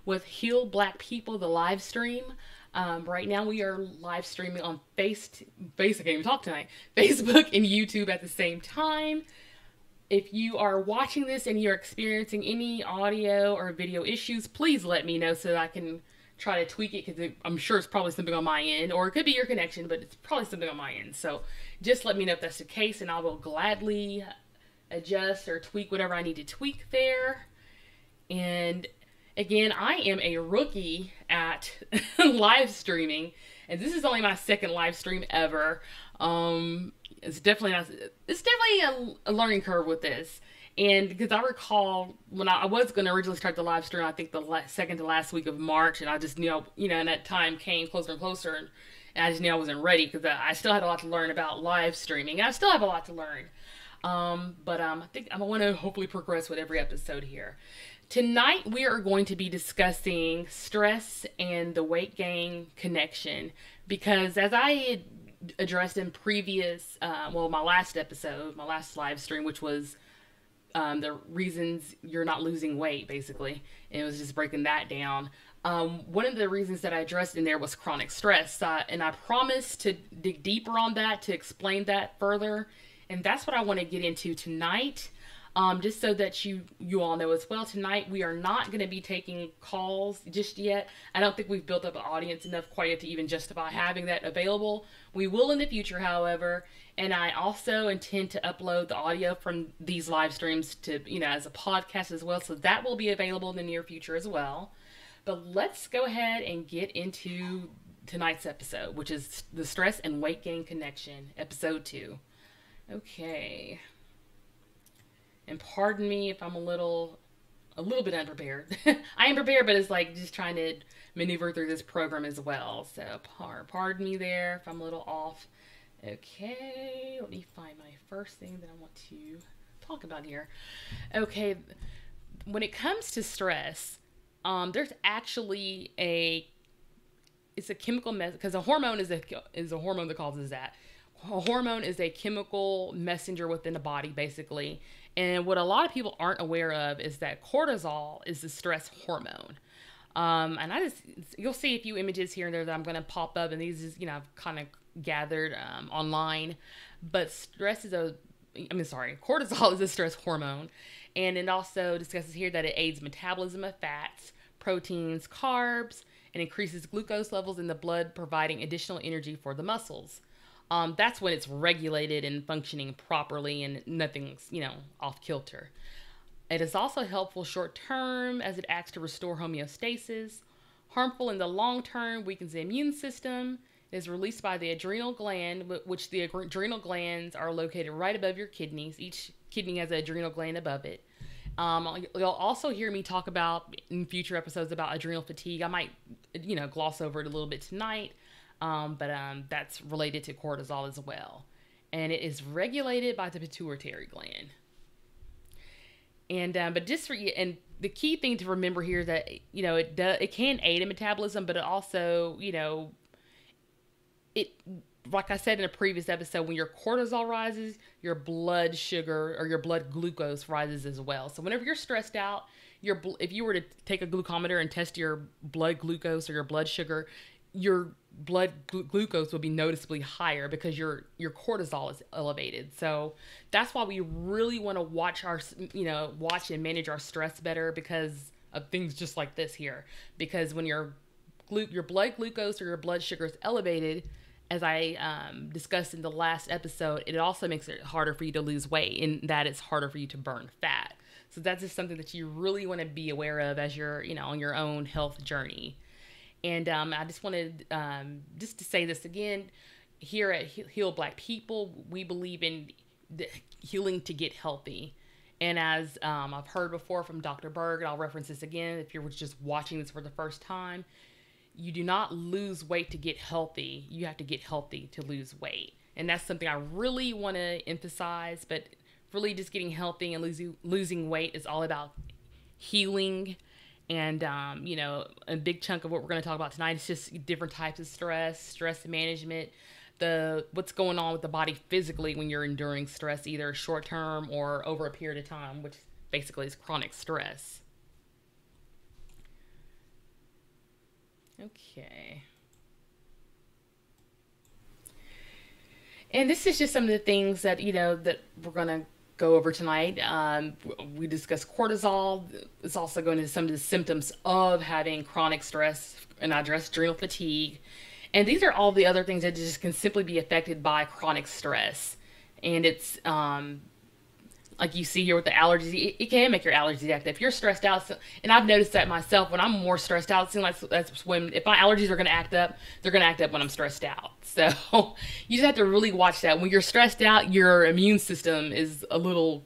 with Heal Black People, the live stream. Right now we are live streaming on I can't even talk tonight. Facebook and YouTube at the same time. If you are watching this and you're experiencing any audio or video issues, please let me know so that I can try to tweak it, because I'm sure it's probably something on my end, or it could be your connection, but it's probably something on my end. So just let me know if that's the case, and I will gladly adjust or tweak whatever I need to tweak there. And again, I am a rookie at live streaming, and this is only my second live stream ever. It's definitely not, it's definitely a learning curve with this. And because I recall when I was going to originally start the live stream, I think the second to last week of March, and I just knew, and that time came closer and closer, and I just knew I wasn't ready, because I still had a lot to learn about live streaming. I still have a lot to learn. I think I want to hopefully progress with every episode here. Tonight we are going to be discussing stress and the weight gain connection, because as I had addressed in previous, my last episode, my last live stream, which was the reasons you're not losing weight, basically, and it was just breaking that down. One of the reasons that I addressed in there was chronic stress, and I promised to dig deeper on that, to explain that further, and that's what I want to get into tonight. Just so that you all know as well, tonight we are not going to be taking calls just yet. I don't think we've built up an audience enough quite yet to even justify having that available. We will in the future, however, and I also intend to upload the audio from these live streams to, as a podcast as well, so that will be available in the near future as well. But let's go ahead and get into tonight's episode, which is the stress and weight gain connection, episode 2. Okay. And pardon me if I'm a little bit unprepared. I am prepared, but it's like just trying to maneuver through this program as well. So pardon me there if I'm a little off. Okay, let me find my first thing that I want to talk about here. Okay, when it comes to stress, there's actually it's a chemical because a hormone is a hormone that causes that. A hormone is a chemical messenger within the body, basically. And what a lot of people aren't aware of is that cortisol is the stress hormone. And you'll see a few images here and there that I'm going to pop up, and these is, I've kind of gathered online. But cortisol is a stress hormone. And it also discusses here that it aids metabolism of fats, proteins, carbs, and increases glucose levels in the blood, providing additional energy for the muscles. That's when it's regulated and functioning properly and nothing's, off kilter. It is also helpful short term as it acts to restore homeostasis. Harmful in the long term, weakens the immune system. It is released by the adrenal gland, which the adrenal glands are located right above your kidneys. Each kidney has an adrenal gland above it. You'll also hear me talk about in future episodes about adrenal fatigue. I might, gloss over it a little bit tonight. But that's related to cortisol as well. And it is regulated by the pituitary gland. And and the key thing to remember here is that, it can aid in metabolism, but it also, like I said in a previous episode, when your cortisol rises, your blood sugar or your blood glucose rises as well. So whenever you're stressed out, if you were to take a glucometer and test your blood glucose or your blood sugar, your blood glucose will be noticeably higher because your cortisol is elevated. So that's why we really want to watch and manage our stress better, because of things just like this here. Because when your blood glucose or your blood sugar is elevated, as I discussed in the last episode, it also makes it harder for you to lose weight, in that it's harder for you to burn fat. So that's just something that you really want to be aware of as you're, on your own health journey. And I just wanted just to say this again, here at Heal Black People, we believe in healing to get healthy. And as I've heard before from Dr. Berg, and I'll reference this again if you're just watching this for the first time, you do not lose weight to get healthy. You have to get healthy to lose weight. And that's something I really want to emphasize, but really just getting healthy and losing weight is all about healing. And, a big chunk of what we're going to talk about tonight is just different types of stress management, what's going on with the body physically when you're enduring stress, either short term or over a period of time, which basically is chronic stress. Okay. And this is just some of the things that, that we're going to go over tonight. We discussed cortisol. It's also going into some of the symptoms of having chronic stress, and I addressed adrenal fatigue. And these are all the other things that just can simply be affected by chronic stress. And it's like you see here with the allergies, it can make your allergies active. If you're stressed out, and I've noticed that myself, when I'm more stressed out, it seems like that's when, if my allergies are going to act up, they're going to act up when I'm stressed out. So you just have to really watch that. When you're stressed out, your immune system is a little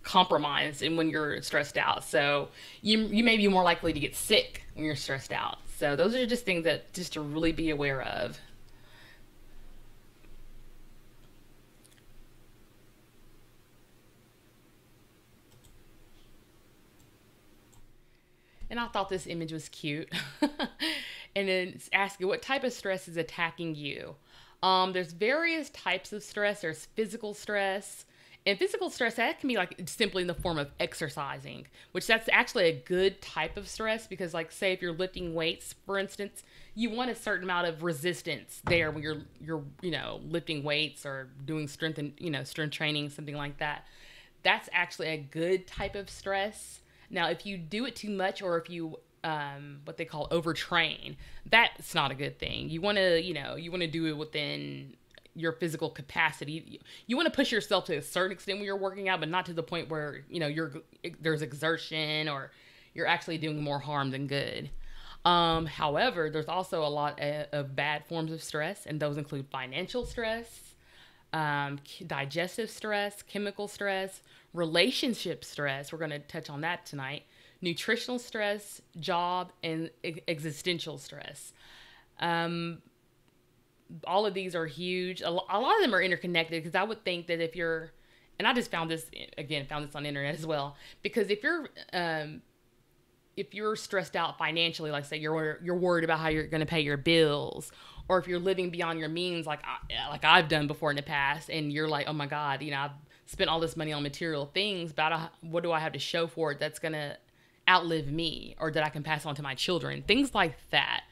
compromised, and when you're stressed out, so you may be more likely to get sick when you're stressed out. So those are just things that just to really be aware of. And I thought this image was cute. And then it's asking what type of stress is attacking you. There's various types of stress. There's physical stress. And physical stress, that can be like simply in the form of exercising, which that's actually a good type of stress because, like, say if you're lifting weights, for instance, you want a certain amount of resistance there when you're lifting weights or doing strength and strength training, something like that. That's actually a good type of stress. Now, if you do it too much, or if you what they call overtrain, that's not a good thing. You want to do it within your physical capacity. You want to push yourself to a certain extent when you're working out, but not to the point where there's exertion or you're actually doing more harm than good. However, there's also a lot of bad forms of stress, and those include financial stress, digestive stress, chemical stress, relationship stress. We're going to touch on that tonight. Nutritional stress, job, and existential stress. All of these are huge. A lot of them are interconnected because I would think that if you're, and I just found this on the internet as well, because if you're stressed out financially, like say you're worried about how you're going to pay your bills, or if you're living beyond your means, like I've done before in the past, and you're like, oh my God, I've spent all this money on material things, but what do I have to show for it that's going to outlive me, or that I can pass on to my children? Things like that.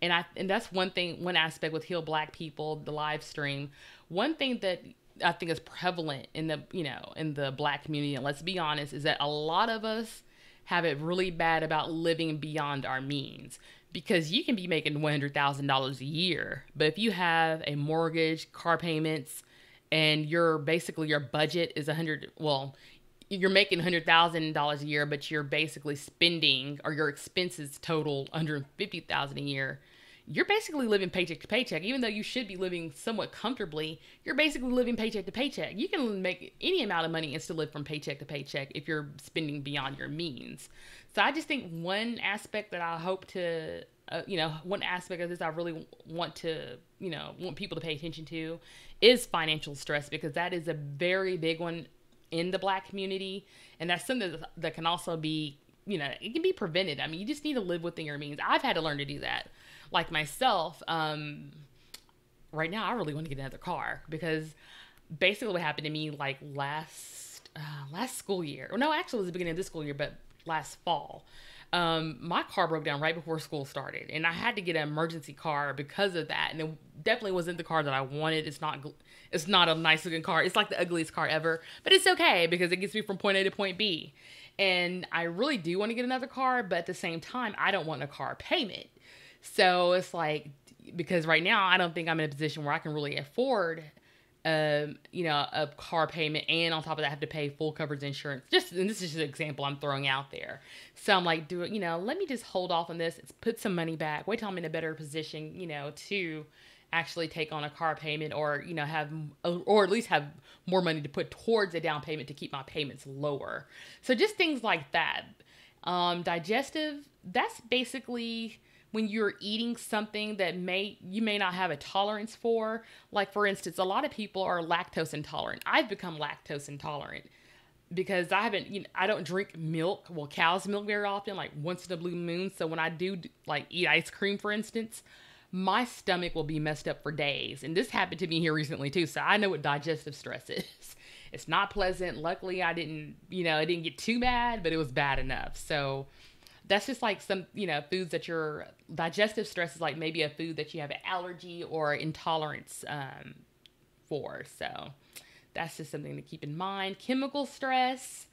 And that's one aspect with Heal Black People, the live stream. One thing that I think is prevalent in the Black community, and let's be honest, is that a lot of us have it really bad about living beyond our means, because you can be making $100,000 a year, but if you have a mortgage, car payments, and your budget is you're making $100,000 a year, but you're basically spending, or your expenses total $150,000 a year. You're basically living paycheck to paycheck. Even though you should be living somewhat comfortably, you're basically living paycheck to paycheck. You can make any amount of money and still live from paycheck to paycheck if you're spending beyond your means. So I just think one aspect that I hope to, one aspect of this I really want people to pay attention to is financial stress, because that is a very big one in the Black community. And that's something that can also be, it can be prevented. I mean, you just need to live within your means. I've had to learn to do that. Like myself, right now I really want to get another car, because basically what happened to me like last school year, or no, actually it was the beginning of this school year, but last fall, my car broke down right before school started, and I had to get an emergency car because of that. And it definitely wasn't the car that I wanted. It's not a nice looking car. It's like the ugliest car ever, but it's okay because it gets me from point A to point B. And I really do want to get another car, but at the same time, I don't want a car payment. So it's like, because right now I don't think I'm in a position where I can really afford, a car payment, and on top of that I have to pay full coverage insurance. And this is just an example I'm throwing out there. So I'm like, let me just hold off on this. Put some money back. Wait till I'm in a better position, to actually take on a car payment, or or at least have more money to put towards a down payment to keep my payments lower. So just things like that. Digestive, that's basically when you're eating something that you may not have a tolerance for. Like, for instance, a lot of people are lactose intolerant. I've become lactose intolerant because I don't drink milk, cow's milk, very often, like once in a blue moon. So when I do like eat ice cream, for instance, my stomach will be messed up for days. And this happened to me here recently too. So I know what digestive stress is. It's not pleasant. Luckily, it didn't get too bad, but it was bad enough. So that's just like some, foods that your digestive stress is like maybe a food that you have an allergy or intolerance for. So that's just something to keep in mind. Chemical stress,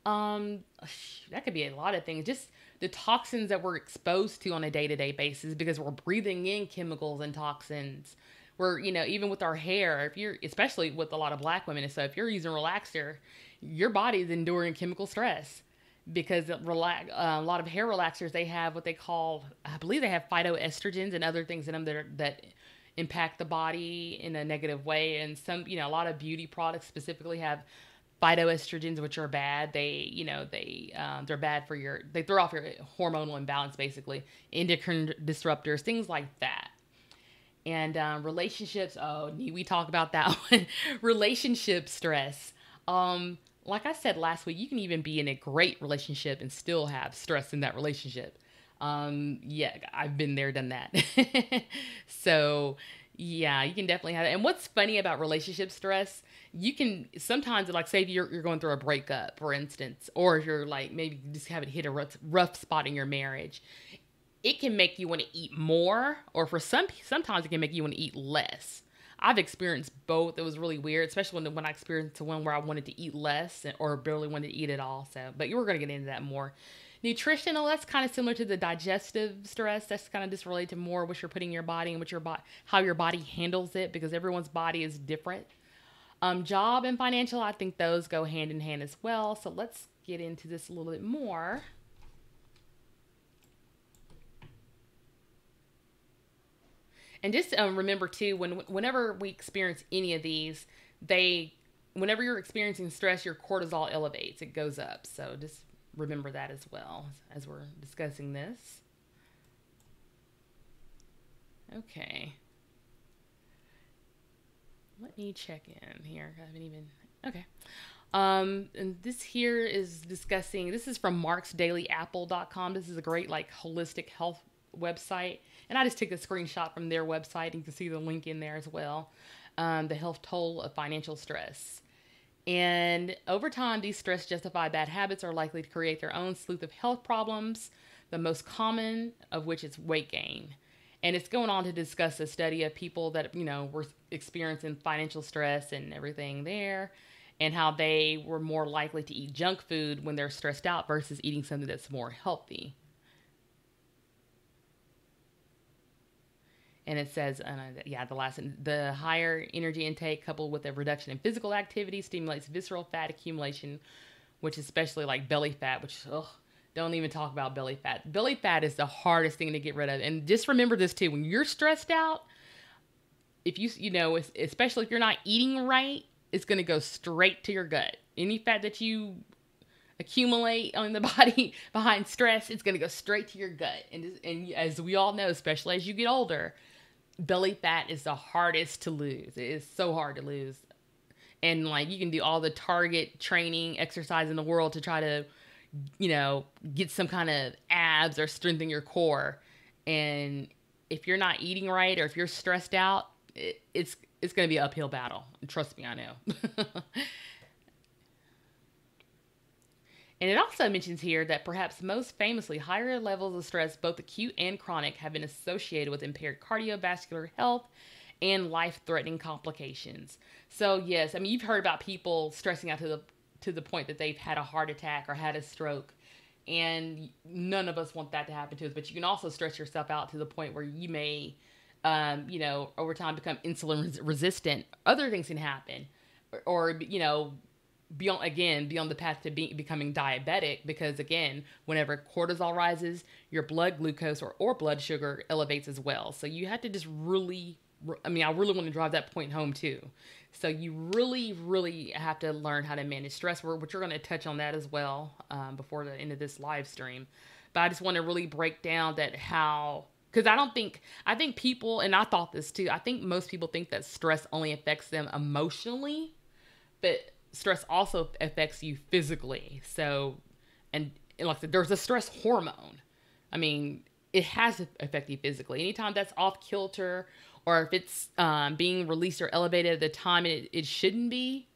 that could be a lot of things. Just the toxins that we're exposed to on a day-to-day basis because we're breathing in chemicals and toxins. We're, even with our hair, if you're, especially with a lot of black women, so if you're using relaxer, your body is enduring chemical stress because a lot of hair relaxers, they have what they call, I believe they have phytoestrogens and other things in them that impact the body in a negative way. And some, a lot of beauty products specifically have phytoestrogens, which are bad. They're bad for they throw off your hormonal imbalance, basically. Endocrine disruptors, things like that. And relationships, oh, we talk about that one. Relationship stress. Like I said last week, you can even be in a great relationship and still have stress in that relationship. Yeah, I've been there, done that. So, yeah, you can definitely have it. And what's funny about relationship stress, you can sometimes, like, say if you're going through a breakup, for instance, or if you're like maybe you just haven't hit a rough spot in your marriage, it can make you want to eat more, or for sometimes it can make you want to eat less. I've experienced both. It was really weird, especially when I experienced the one where I wanted to eat less or barely wanted to eat at all. So, but you were going to get into that more. Nutritional, that's kind of similar to the digestive stress. That's kind of just related to more what you're putting in your body and how your body handles it, because everyone's body is different. Job and financial, I think those go hand in hand as well. So let's get into this a little bit more. And just remember too, whenever we experience any of these, whenever you're experiencing stress, your cortisol elevates, it goes up. So just remember that as well as we're discussing this. Okay. Let me check in here. I haven't even, okay. And this here is discussing, this is from marksdailyapple.com. This is a great like holistic health website. And I just took a screenshot from their website and you can see the link in there as well. The health toll of financial stress. And over time, these stress justified bad habits are likely to create their own slew of health problems, the most common of which is weight gain. And it's going on to discuss a study of people that, were experiencing financial stress and everything there, and how they were more likely to eat junk food when they're stressed out versus eating something that's more healthy. And it says, the higher energy intake coupled with a reduction in physical activity stimulates visceral fat accumulation, which is especially like belly fat, which, don't even talk about belly fat. Belly fat is the hardest thing to get rid of. And just remember this too, when you're stressed out, if especially if you're not eating right, it's going to go straight to your gut. Any fat that you accumulate on the body behind stress, it's going to go straight to your gut. And as we all know, especially as you get older, belly fat is the hardest to lose. It is so hard to lose. And like you can do all the target training exercise in the world to try to, get some kind of abs or strengthen your core. And if you're not eating right or if you're stressed out, it's going to be an uphill battle. Trust me, I know. And it also mentions here that perhaps most famously, higher levels of stress, both acute and chronic, have been associated with impaired cardiovascular health and life-threatening complications. So yes, I mean, you've heard about people stressing out to the point that they've had a heart attack or had a stroke. And none of us want that to happen to us. But you can also stress yourself out to the point where you may, over time become insulin resistant. Other things can happen. Or beyond the path to becoming diabetic, because again, whenever cortisol rises, your blood glucose or blood sugar elevates as well. So you have to just really, I really want to drive that point home too. So you really, really have to learn how to manage stress, which we're going to touch on that as well before the end of this live stream. But I just want to really break down because I think people, and I thought this too, I think most people think that stress only affects them emotionally, but stress also affects you physically. So, and like I said, there's a stress hormone. I mean, it has to affect you physically. Anytime that's off kilter, or if it's being released or elevated at the time it shouldn't be,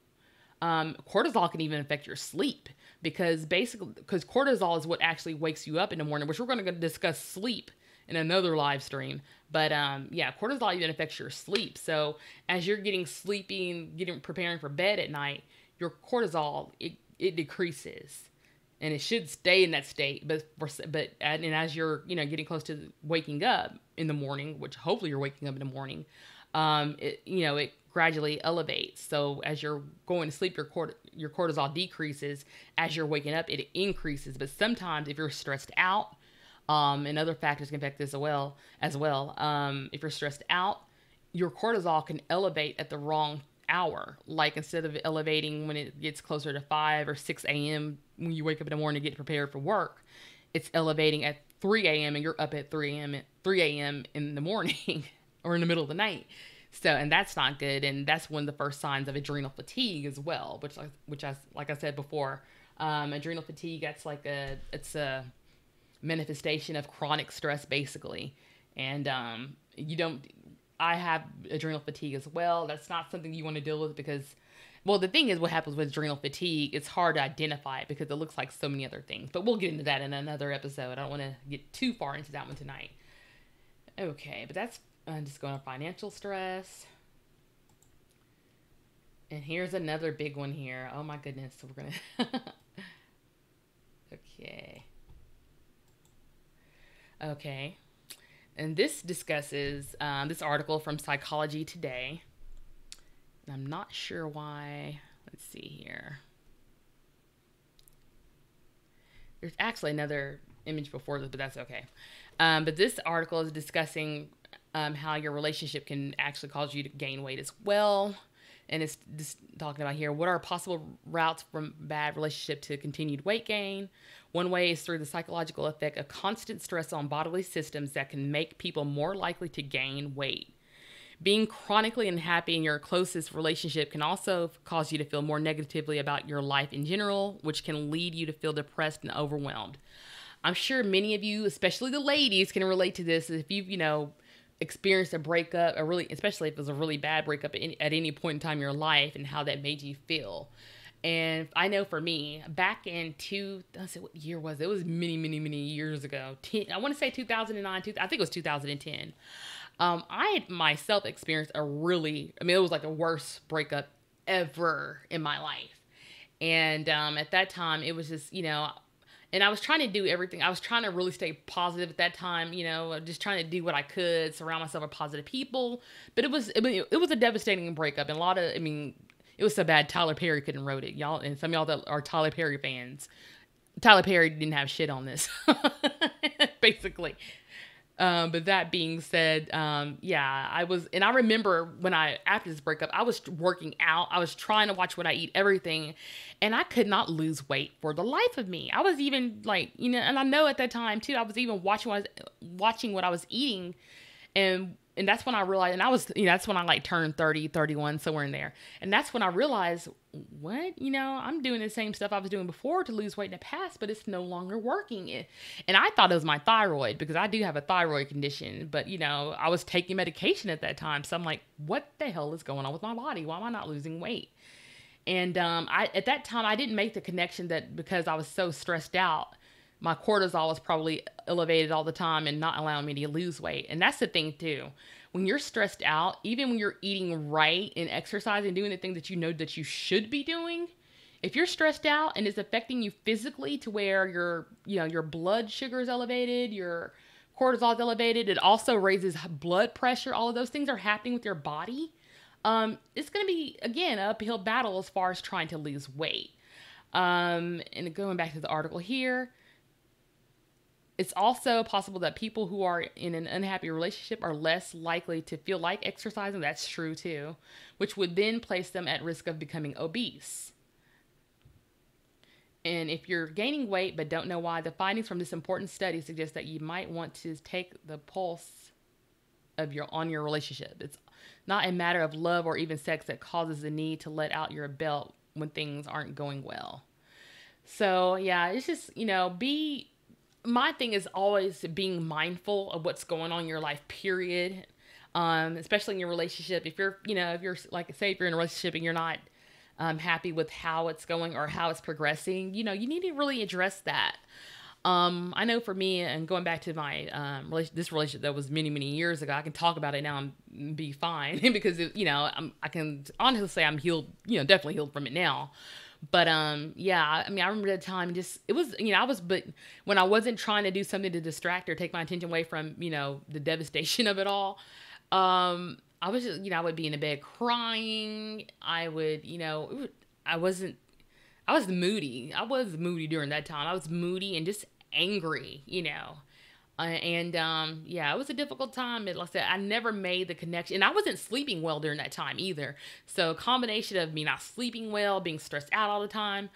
cortisol can even affect your sleep. because cortisol is what actually wakes you up in the morning, which we're going to discuss sleep in another live stream. But yeah, cortisol even affects your sleep. So as you're getting sleepy and preparing for bed at night, your cortisol, it decreases. And it should stay in that state, and as you're getting close to waking up in the morning, which hopefully you're waking up in the morning, it gradually elevates. So as you're going to sleep, your cortisol decreases. As you're waking up, it increases. But sometimes if you're stressed out, and other factors can affect this as well. If you're stressed out, your cortisol can elevate at the wrong hour. Like instead of elevating when it gets closer to 5 or 6 a.m. when you wake up in the morning to get prepared for work, it's elevating at 3 a.m. and you're up at 3 a.m. in the morning or in the middle of the night. So, and that's not good. And that's one of the first signs of adrenal fatigue as well, which like I said before, adrenal fatigue, it's a manifestation of chronic stress basically. And, I have adrenal fatigue as well. That's not something you want to deal with because, well, the thing is what happens with adrenal fatigue, it's hard to identify it because it looks like so many other things. But we'll get into that in another episode. I don't want to get too far into that one tonight. Okay, but that's just going on financial stress. And here's another big one here. Oh my goodness. So we're going to... Okay. And this discusses this article from Psychology Today. And I'm not sure why. Let's see here. There's actually another image before this, but that's okay. But this article is discussing how your relationship can actually cause you to gain weight as well. And it's just talking about here, what are possible routes from bad relationship to continued weight gain? One way is through the psychological effect of constant stress on bodily systems that can make people more likely to gain weight. Being chronically unhappy in your closest relationship can also cause you to feel more negatively about your life in general, which can lead you to feel depressed and overwhelmed. I'm sure many of you, especially the ladies, can relate to this if you've, experienced a breakup, especially if it was a really bad breakup at any point in time in your life and how that made you feel. And I know for me, back in what year was it? It was many, many, many years ago. I want to say 2009, I think it was 2010. I had myself experienced it was like the worst breakup ever in my life. And at that time, it was just, and I was trying to do everything. I was trying to really stay positive at that time, just trying to do what I could, surround myself with positive people. But it was a devastating breakup. And it was so bad Tyler Perry couldn't wrote it. Y'all, and some of y'all that are Tyler Perry fans, Tyler Perry didn't have shit on this, basically. But that being said, I remember after this breakup, I was working out. I was trying to watch what I eat, everything. And I could not lose weight for the life of me. I was even and I know at that time too, I was even watching what I was eating. And that's when I realized, and I was, that's when I turned 30, 31, somewhere in there. And that's when I realized, I'm doing the same stuff I was doing before to lose weight in the past, but it's no longer working. And I thought it was my thyroid because I do have a thyroid condition, but I was taking medication at that time. So I'm like, what the hell is going on with my body? Why am I not losing weight? And at that time, I didn't make the connection that because I was so stressed out, my cortisol was probably elevated all the time and not allowing me to lose weight. And that's the thing too. When you're stressed out, even when you're eating right and exercising, doing the things that you know that you should be doing, if you're stressed out and it's affecting you physically to where your blood sugar is elevated, your cortisol is elevated, it also raises blood pressure, all of those things are happening with your body. It's going to be, again, an uphill battle as far as trying to lose weight. And going back to the article here, it's also possible that people who are in an unhappy relationship are less likely to feel like exercising. That's true too, which would then place them at risk of becoming obese. And if you're gaining weight but don't know why, the findings from this important study suggest that you might want to take the pulse on your relationship. It's not a matter of love or even sex that causes the need to let out your belt when things aren't going well. So yeah, it's just, my thing is always being mindful of what's going on in your life, period. Especially in your relationship. If you're like, say if you're in a relationship and you're not happy with how it's going or how it's progressing, you need to really address that. I know for me, and going back to my this relationship that was many many years ago, I can talk about it now and be fine because I can honestly say I'm healed, definitely healed from it now. But yeah, I mean, I remember that time. Just it was, but when I wasn't trying to do something to distract or take my attention away from the devastation of it all. I was just, I would be in the bed crying. I would, I wasn't I was moody. I was moody during that time. I was moody and just angry. And yeah, it was a difficult time. Like I said, I never made the connection, and I wasn't sleeping well during that time either. So, a combination of me not sleeping well, being stressed out all the time.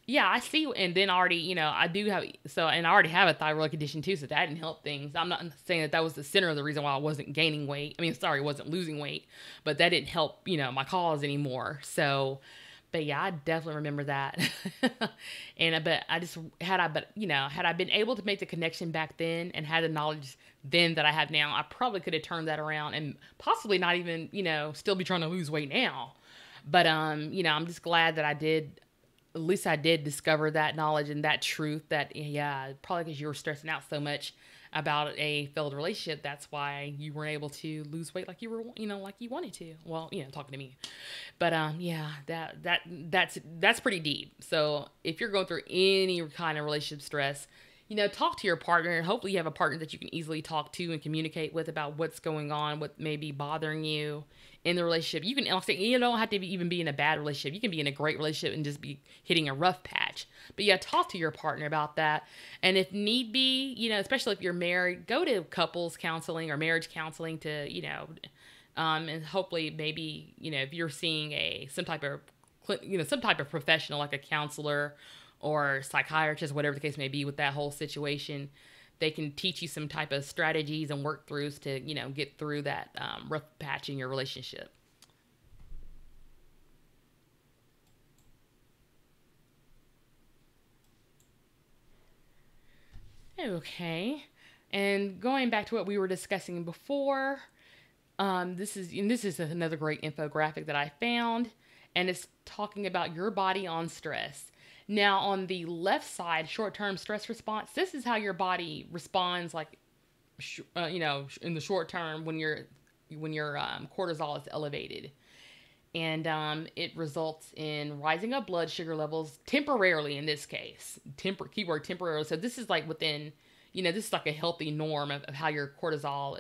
Yeah, I see. And then already, I do have, and I already have a thyroid condition too, so that didn't help things. I'm not saying that was the center of the reason why I wasn't gaining weight. I mean, sorry, wasn't losing weight, but that didn't help, my cause anymore. So, but yeah, I definitely remember that. But I just had I been able to make the connection back then and had the knowledge then that I have now, I probably could have turned that around and possibly not even, still be trying to lose weight now. But I'm just glad that I did. At least I did discover that knowledge and that truth that, yeah, probably because you were stressing out so much about a failed relationship, that's why you weren't able to lose weight like you were, like you wanted to. Well, talking to me. But yeah, that's pretty deep. So if you're going through any kind of relationship stress, talk to your partner, and hopefully you have a partner that you can easily talk to and communicate with about what's going on, what may be bothering you in the relationship. You can, like I say, you don't have to even be in a bad relationship. You can be in a great relationship and just be hitting a rough patch. But yeah, talk to your partner about that. And if need be, especially if you're married, go to couples counseling or marriage counseling to, and hopefully maybe, if you're seeing some type of professional like a counselor or psychiatrist, whatever the case may be with that whole situation, they can teach you some type of strategies and work throughs to, get through that rough patch in your relationship. Okay. And going back to what we were discussing before, this is another great infographic that I found, and it's talking about your body on stress. Now, on the left side, short-term stress response. This is how your body responds, like in the short term when your cortisol is elevated, and it results in rising of blood sugar levels temporarily. In this case, keyword temporarily. So this is like within, this is like a healthy norm of how your cortisol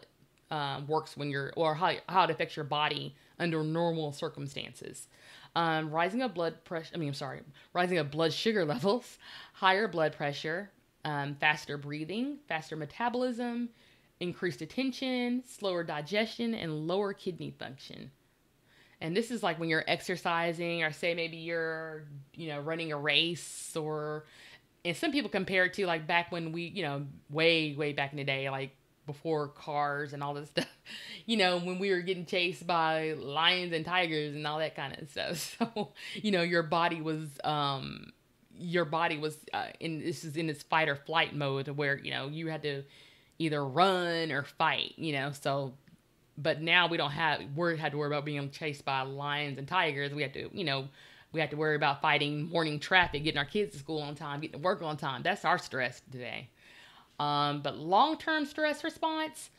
works or how it affects your body under normal circumstances. Rising of blood pressure. I mean, I'm sorry, rising of blood sugar levels, higher blood pressure, faster breathing, faster metabolism, increased attention, slower digestion, and lower kidney function. And this is like when you're exercising, or say maybe you're, running a race, and some people compare it to like back when we, way, way back in the day, like before cars and all this stuff, when we were getting chased by lions and tigers and all that kind of stuff. So, your body was in its fight or flight mode, where, you had to either run or fight, so, but now we had to worry about being chased by lions and tigers. We had to worry about fighting morning traffic, getting our kids to school on time, getting to work on time. That's our stress today. But long-term stress response,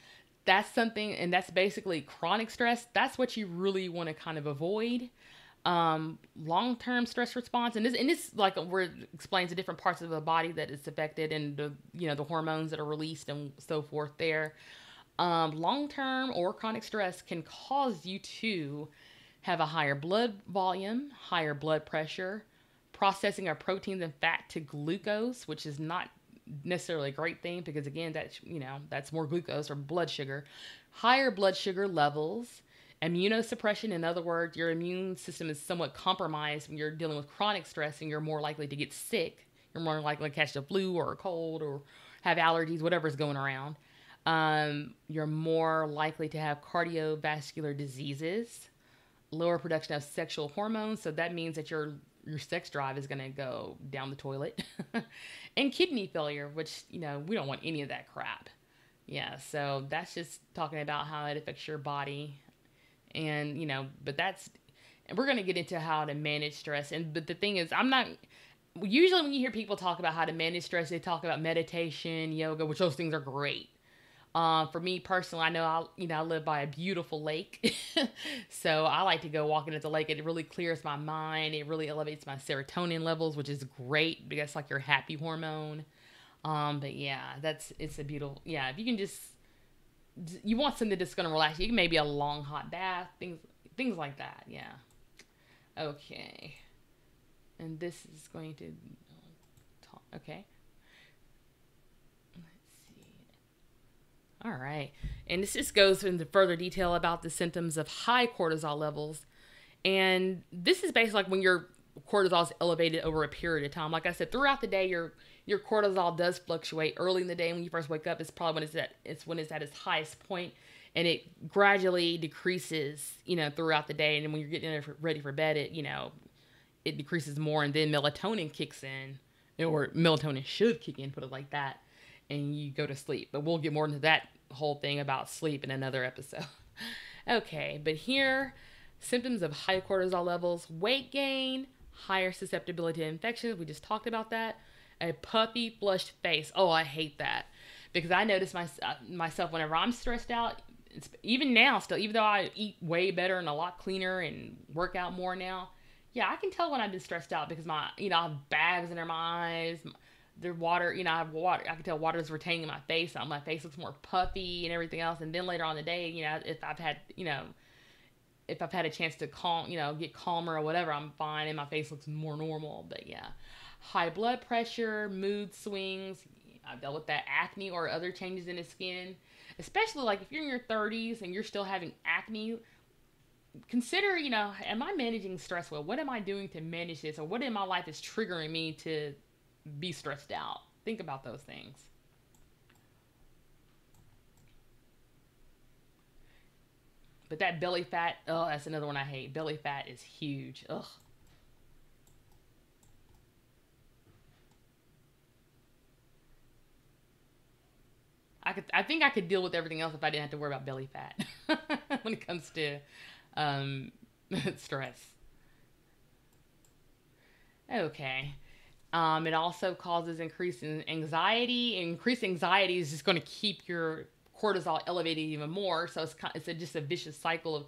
that's something, and that's basically chronic stress. That's what you really want to kind of avoid. Long-term stress response, and this like where it explains the different parts of the body that it's affected, and the hormones that are released and so forth there. Long-term or chronic stress can cause you to have a higher blood volume, higher blood pressure, processing of proteins and fat to glucose, which is not necessarily a great thing, because again, that's more glucose or blood sugar, higher blood sugar levels, immunosuppression. In other words, your immune system is somewhat compromised when you're dealing with chronic stress, and you're more likely to get sick. You're more likely to catch the flu or a cold or have allergies, whatever's going around. You're more likely to have cardiovascular diseases, lower production of sexual hormones. So that means that your sex drive is going to go down the toilet, and kidney failure, which, we don't want any of that crap. Yeah. So that's just talking about how it affects your body, and, but And we're going to get into how to manage stress. But the thing is, I'm not usually when you hear people talk about how to manage stress, they talk about meditation, yoga, which those things are great. For me personally, I know I live by a beautiful lake, so I like to go walking at the lake. It really clears my mind. It really elevates my serotonin levels, which is great because it's like your happy hormone. But yeah, it's a beautiful. Yeah, if you can just you want something that's gonna relax you, maybe a long hot bath, things like that. Yeah. Okay. And this is going to talk. Okay. All right. And this just goes into further detail about the symptoms of high cortisol levels. And this is basically like when your cortisol is elevated over a period of time. Like I said, throughout the day, your cortisol does fluctuate. Early in the day when you first wake up, it's probably when it's at its highest point, and it gradually decreases, throughout the day. And then when you're getting ready for bed, it decreases more, and then melatonin kicks in, or melatonin should kick in, put it like that, and you go to sleep. But we'll get more into that whole thing about sleep in another episode. Okay, but here, symptoms of high cortisol levels: weight gain, higher susceptibility to infections. We just talked about that. A puffy, flushed face. Oh, I hate that, because I notice myself whenever I'm stressed out. Even now, still, even though I eat way better and a lot cleaner and work out more now, yeah, I can tell when I've been stressed out because I have bags under my eyes. The water, I have water. I can tell water is retaining in my face. My face looks more puffy and everything else. And then later on in the day, if I've had a chance to get calmer or whatever, I'm fine and my face looks more normal. But yeah, high blood pressure, mood swings. I've dealt with that, acne or other changes in the skin, especially like if you're in your 30s and you're still having acne. Consider, am I managing stress well? What am I doing to manage this? Or what in my life is triggering me to be stressed out? Think about those things. But that belly fat, oh, that's another one I hate. Belly fat is huge. Ugh. I think I could deal with everything else if I didn't have to worry about belly fat when it comes to um, stress. Okay. It also causes increase in anxiety. Increased anxiety is just going to keep your cortisol elevated even more. So just a vicious cycle of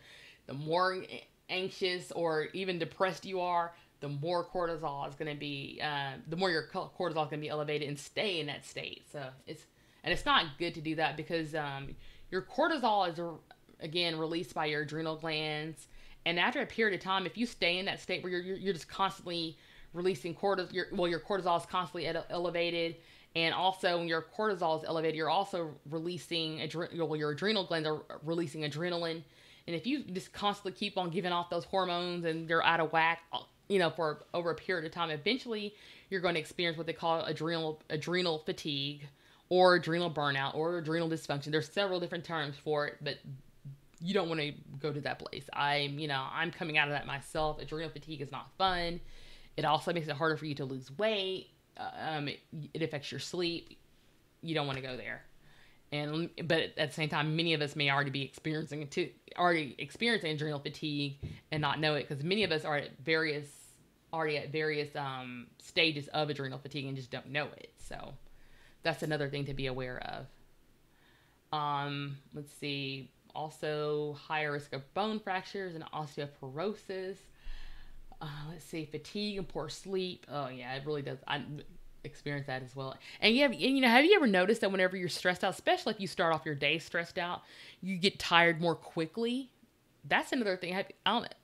the more anxious or even depressed you are, the more cortisol is going to be, the more your cortisol is going to be elevated and stay in that state. So it's not good to do that because your cortisol is again released by your adrenal glands, and after a period of time, if you stay in that state where you're just constantly releasing cortisol, your cortisol is constantly elevated, and also when your cortisol is elevated, you're also releasing your adrenal glands are releasing adrenaline, and if you just constantly keep on giving off those hormones and they're out of whack, for over a period of time, eventually you're going to experience what they call adrenal fatigue, or adrenal burnout, or adrenal dysfunction. There's several different terms for it, but you don't want to go to that place. I'm coming out of that myself. Adrenal fatigue is not fun. It also makes it harder for you to lose weight. It affects your sleep. You don't want to go there. But at the same time, many of us may already be experiencing adrenal fatigue and not know it, because many of us are already at various stages of adrenal fatigue and just don't know it. So that's another thing to be aware of. Let's see. Also, higher risk of bone fractures and osteoporosis. Let's see, fatigue and poor sleep. Oh yeah, it really does. I experience that as well. And have you ever noticed that whenever you're stressed out, especially if you start off your day stressed out, you get tired more quickly? That's another thing.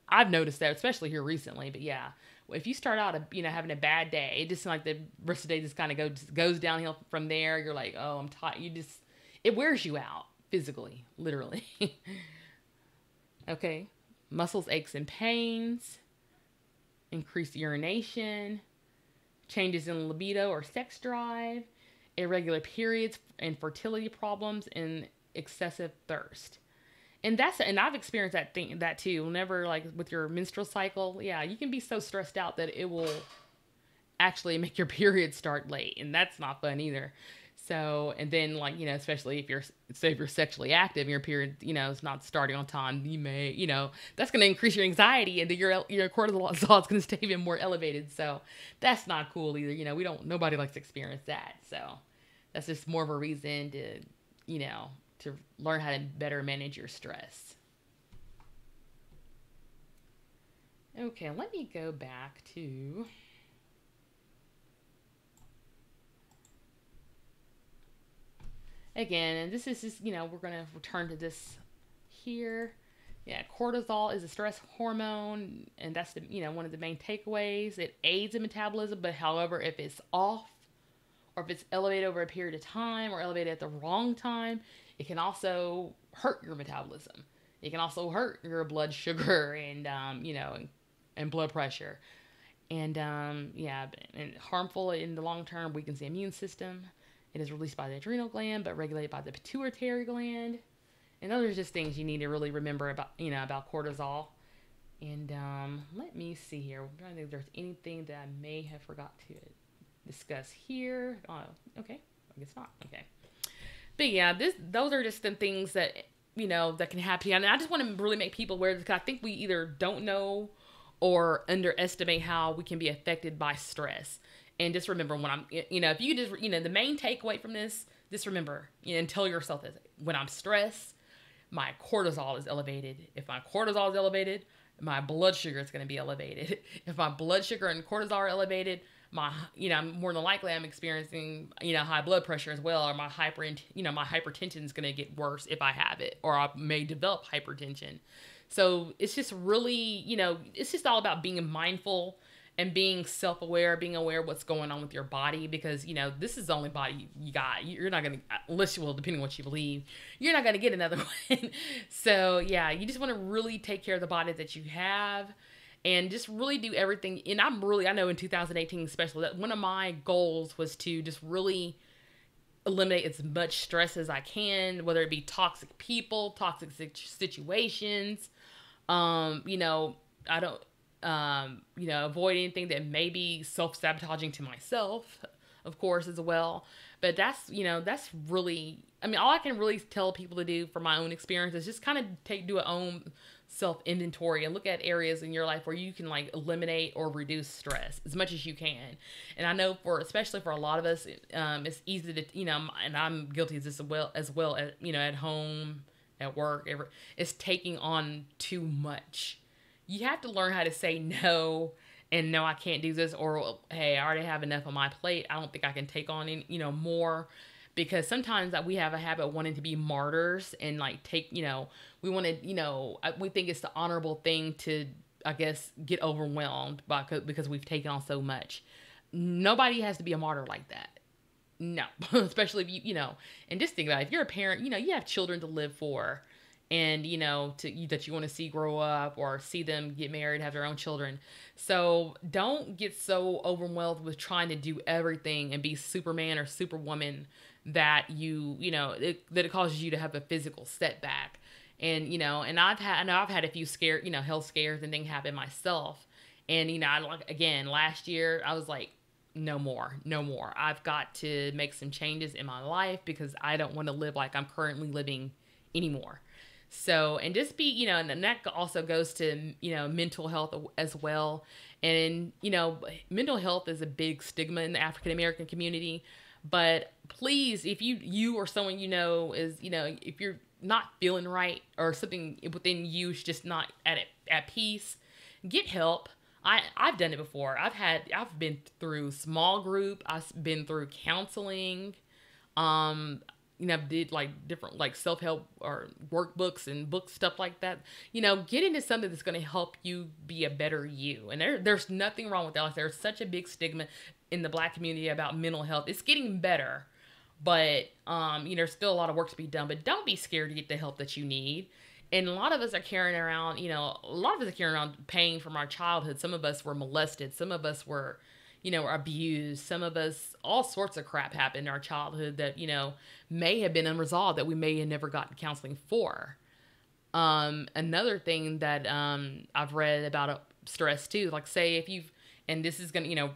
I've noticed that, especially here recently. But yeah, if you start out, having a bad day, it just seems like the rest of the day just kind of goes downhill from there. You're like, oh, I'm tired. It wears you out physically, literally. Okay, muscles, aches, and pains, increased urination, changes in libido or sex drive, irregular periods, and fertility problems, and excessive thirst. And I've experienced that too. Whenever, like, with your menstrual cycle, yeah, you can be so stressed out that it will actually make your period start late, and that's not fun either. So, and then like, especially if you're sexually active and your period, is not starting on time, you may, that's going to increase your anxiety, and then your cortisol is going to stay even more elevated. So that's not cool either. Nobody likes to experience that. So that's just more of a reason to learn how to better manage your stress. Okay, let me go back to again, and this is just, we're going to return to this here. Yeah, cortisol is a stress hormone, and that's one of the main takeaways. It aids in metabolism, but however, if it's off or if it's elevated over a period of time or elevated at the wrong time, it can also hurt your metabolism. It can also hurt your blood sugar and blood pressure. And yeah, and harmful in the long term, weakens the immune system. It is released by the adrenal gland, but regulated by the pituitary gland. And those are just things you need to really remember about cortisol. And let me see here. I'm trying to think if there's anything that I may have forgot to discuss here. Oh, okay. I guess not. Okay. But yeah, those are just the things that, that can happen. And I just want to really make people aware, because I think we either don't know or underestimate how we can be affected by stress. And just remember, if you just, the main takeaway from this, just remember, and tell yourself this: when I'm stressed, my cortisol is elevated. If my cortisol is elevated, my blood sugar is going to be elevated. If my blood sugar and cortisol are elevated, more than likely I'm experiencing, high blood pressure as well, or my hypertension is going to get worse if I have it, or I may develop hypertension. So it's just really, it's just all about being mindful and being self-aware, being aware of what's going on with your body, because, this is the only body you got. You're not going to, unless depending on what you believe, you're not going to get another one. So yeah, you just want to really take care of the body that you have and just really do everything. And I know in 2018 especially, that one of my goals was to just really eliminate as much stress as I can, whether it be toxic people, toxic situations, I don't, avoid anything that may be self-sabotaging to myself, of course, as well. But that's really, all I can really tell people to do from my own experience is just kind of do a own self-inventory and look at areas in your life where you can eliminate or reduce stress as much as you can. And I know especially for a lot of us, it's easy to, and I'm guilty of this as well as, at home, at work, it's taking on too much. You have to learn how to say no, and no, I can't do this, or hey, I already have enough on my plate. I don't think I can take on any, more, because sometimes we have a habit of wanting to be martyrs and we want to, we think it's the honorable thing to, I guess, get overwhelmed because we've taken on so much. Nobody has to be a martyr like that. No, especially if you, and just think about it. If you're a parent, you have children to live for. And, that you want to see grow up or see them get married, have their own children. So don't get so overwhelmed with trying to do everything and be Superman or Superwoman that that it causes you to have a physical setback. And, and I've had a few health scares and things happen myself. And, again, last year I was like, no more. I've got to make some changes in my life because I don't want to live like I'm currently living anymore. So, and just be, and that also goes to, mental health as well. And, mental health is a big stigma in the African American community. But please, if you or someone is, if you're not feeling right or something within you is just not at peace, get help. I've done it before. I've been through small group. I've been through counseling. Did different self-help or workbooks and books, stuff like that. Get into something that's going to help you be a better you. And there's nothing wrong with that. There's such a big stigma in the Black community about mental health. It's getting better, but there's still a lot of work to be done. But don't be scared to get the help that you need. And a lot of us are carrying around, pain from our childhood. Some of us were molested. Some of us were abused. Some of us, all sorts of crap happened in our childhood that, may have been unresolved, that we may have never gotten counseling for. Another thing that I've read about stress too, say if you've, and this is going to,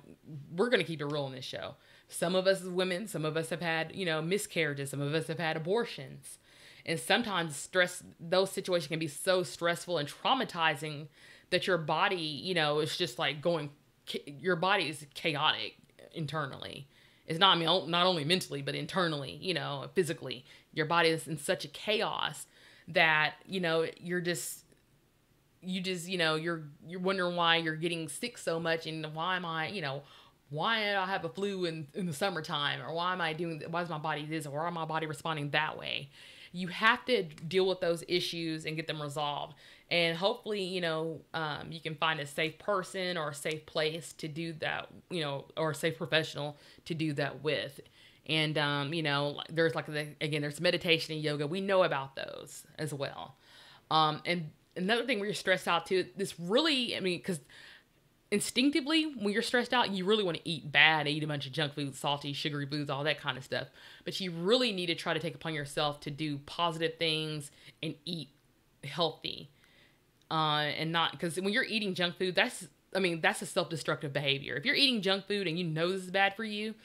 we're going to keep it real in this show. Some of us as women, some of us have had, miscarriages, some of us have had abortions. And sometimes those situations can be so stressful and traumatizing that your body, is just like your body is chaotic internally. It's not, not only mentally, but internally, physically. Your body is in such a chaos that, you're wondering why you're getting sick so much, and why am I, why did I have a flu in the summertime, or why is my body this, or why is my body responding that way? You have to deal with those issues and get them resolved. And hopefully, you can find a safe person or a safe place to do that, or a safe professional to do that with. And, there's there's meditation and yoga. We know about those as well. And another thing where you're stressed out too, this really, because instinctively, when you're stressed out, you really want to eat bad, eat a bunch of junk food, salty, sugary foods, all that kind of stuff. But you really need to try to take upon yourself to do positive things and eat healthy. And not, because when you're eating junk food, that's a self-destructive behavior. If you're eating junk food and you know this is bad for you,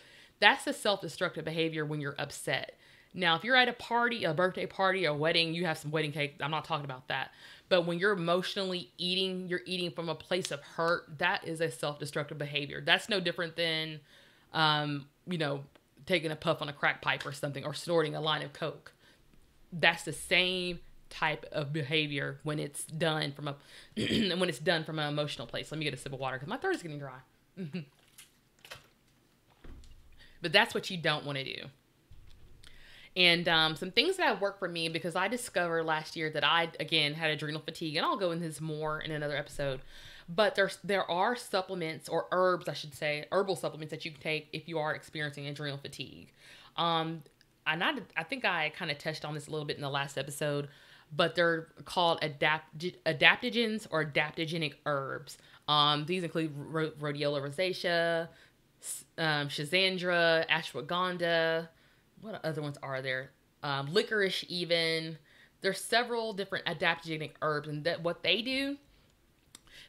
that's a self-destructive behavior when you're upset. Now, if you're at a party, a birthday party, a wedding, you have some wedding cake. I'm not talking about that. But when you're emotionally eating, you're eating from a place of hurt. That is a self-destructive behavior. That's no different than, taking a puff on a crack pipe or something, or snorting a line of Coke. That's the same type of behavior when it's done from an emotional place. Let me get a sip of water because my throat is getting dry. But that's what you don't want to do. And some things that have worked for me, because I discovered last year that I, again, had adrenal fatigue, and I'll go into this more in another episode. But there are supplements, or herbs, I should say, herbal supplements that you can take if you are experiencing adrenal fatigue. And I think I kind of touched on this a little bit in the last episode, but they're called adaptogens or adaptogenic herbs. These include rhodiola rosacea, schizandra, ashwagandha. What other ones are there? Licorice even. There's several different adaptogenic herbs, and what they do,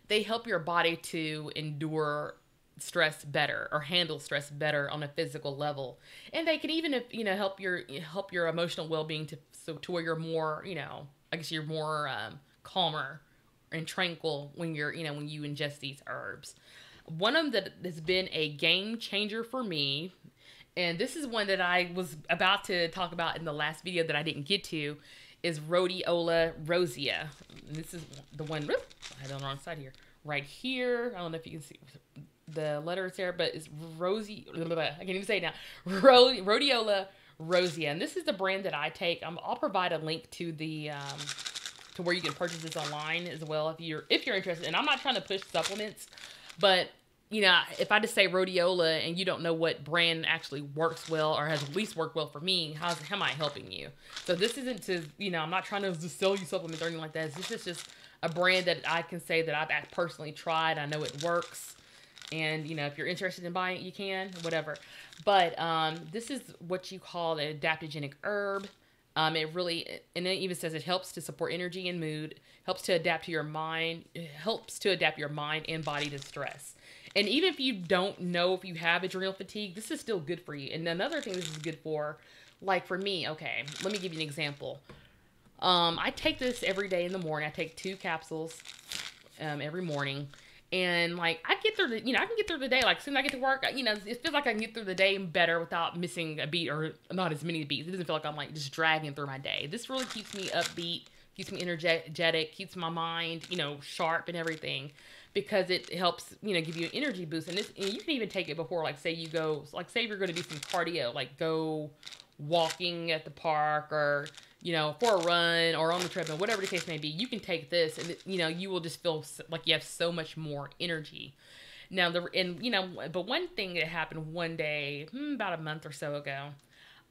they help your body to endure stress better, or handle stress better on a physical level. And they can even, help your emotional well-being to where you're more, I guess you're more calmer and tranquil when when you ingest these herbs. One of them that has been a game changer for me, and this is one that I was about to talk about in the last video that I didn't get to, is Rhodiola rosea. And this is the one, I had it on the wrong side here. Right here, I don't know if you can see the letters there, but it's I can't even say it now. Rhodiola rosea. And this is the brand that I take. I'll provide a link to the to where you can purchase this online as well if you're interested. And I'm not trying to push supplements, but if I just say rhodiola and you don't know what brand actually works well or has at least worked well for me, how am I helping you? So this isn't to, I'm not trying to just sell you supplements or anything like that. This is just a brand that I can say that I've personally tried. I know it works. And, if you're interested in buying it, you can, whatever. But this is what you call an adaptogenic herb. And it even says it helps to support energy and mood, helps to adapt your mind and body to stress. And even if you don't know if you have adrenal fatigue, this is still good for you. And another thing this is good for, like for me, okay, let me give you an example. I take this every day in the morning. I take 2 capsules every morning. And I get through I can get through the day. Like, as soon as I get to work, it feels like I can get through the day better without missing a beat, or not as many beats. It doesn't feel like I'm just dragging through my day. This really keeps me upbeat, keeps me energetic, keeps my mind, sharp and everything, because it helps, give you an energy boost. And you can even take it before, say you're going to do some cardio, go walking at the park, or for a run, or on the treadmill, whatever the case may be. You can take this, and you will just feel like you have so much more energy. Now, but one thing that happened one day, about a month or so ago,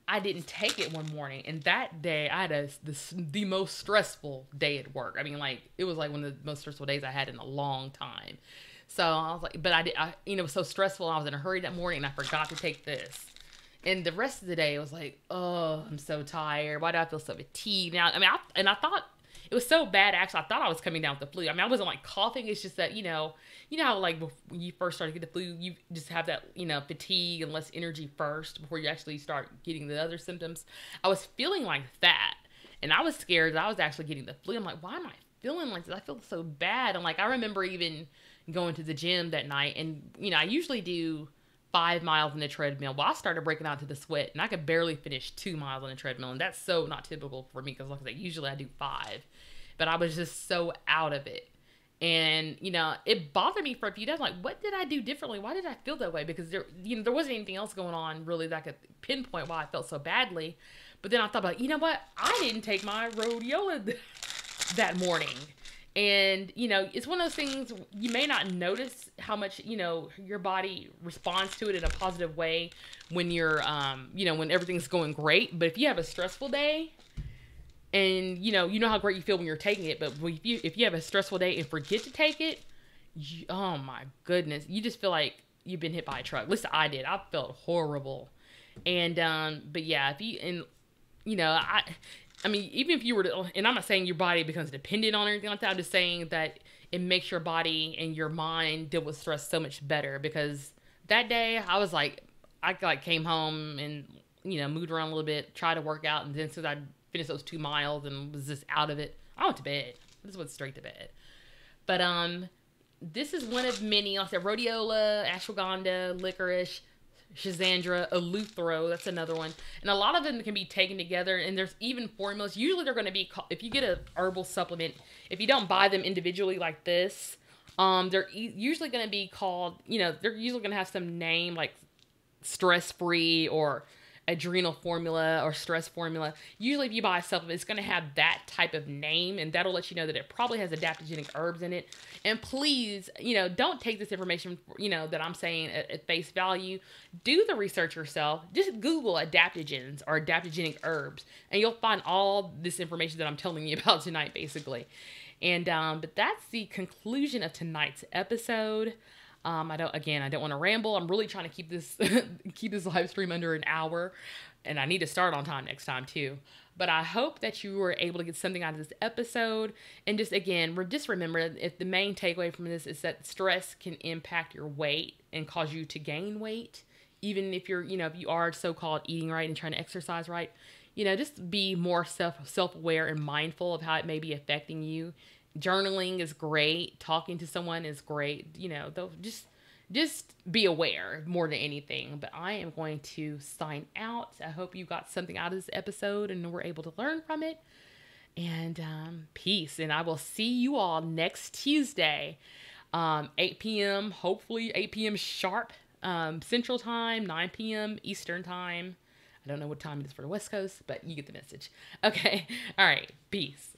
I didn't take it one morning, and that day I had the most stressful day at work. It was one of the most stressful days I had in a long time. So I was like, but it was so stressful. I was in a hurry that morning, and I forgot to take this. And the rest of the day, it was like, oh, I'm so tired. Why do I feel so fatigued now? I thought it was so bad. Actually, I thought I was coming down with the flu. I mean, I wasn't like coughing. It's just that, you know how like when you first start to get the flu, you just have that, fatigue and less energy first before you actually start getting the other symptoms. I was feeling like that. And I was scared that I was actually getting the flu. I'm like, why am I feeling like this? I feel so bad. And like, I remember even going to the gym that night, and, I usually do 5 miles on the treadmill. Well, I started breaking out to the sweat, and I could barely finish 2 miles on the treadmill. And that's so not typical for me because, like I said, usually I do 5. But I was just so out of it. And, it bothered me for a few days. Like, what did I do differently? Why did I feel that way? Because there wasn't anything else going on really that I could pinpoint why I felt so badly. But then I thought about, you know what? I didn't take my rhodiola that morning. And, it's one of those things you may not notice how much, your body responds to it in a positive way when you're, when everything's going great. But if you have a stressful day and, you know how great you feel when you're taking it. But if you have a stressful day and forget to take it, oh my goodness, you just feel like you've been hit by a truck. At least I did. I felt horrible. And, but yeah, I mean, even if you were to, and I'm not saying your body becomes dependent on or anything like that, I'm just saying that it makes your body and your mind deal with stress so much better. Because that day I was like, I like came home and, moved around a little bit, tried to work out. And then since I finished those 2 miles and was just out of it, I went to bed. I just went straight to bed. But, this is one of many, like I said, rhodiola, ashwagandha, licorice, Schizandra, Eleuthero, that's another one. And a lot of them can be taken together, and there's even formulas. Usually they're going to be, if you get a herbal supplement, if you don't buy them individually like this, they're usually going to be called, they're usually going to have some name like stress-free or adrenal formula or stress formula. Usually if you buy a supplement, it's going to have that type of name, and that'll let you know that it probably has adaptogenic herbs in it. And please, don't take this information, that I'm saying at face value. Do the research yourself. Just Google adaptogens or adaptogenic herbs, and you'll find all this information that I'm telling you about tonight, basically. And, but that's the conclusion of tonight's episode. I don't want to ramble. I'm really trying to keep this live stream under an hour, and I need to start on time next time too. But I hope that you were able to get something out of this episode. And just remember, if the main takeaway from this is that stress can impact your weight and cause you to gain weight, even if you're, if you are so-called eating right and trying to exercise right, just be more self-aware and mindful of how it may be affecting you. Journaling is great. Talking to someone is great. Just be aware more than anything. But I am going to sign out. I hope you got something out of this episode and were able to learn from it. And peace. And I will see you all next Tuesday, 8 p.m. Hopefully 8 p.m. sharp, Central Time, 9 p.m. Eastern Time. I don't know what time it is for the West Coast, but you get the message. Okay. All right. Peace.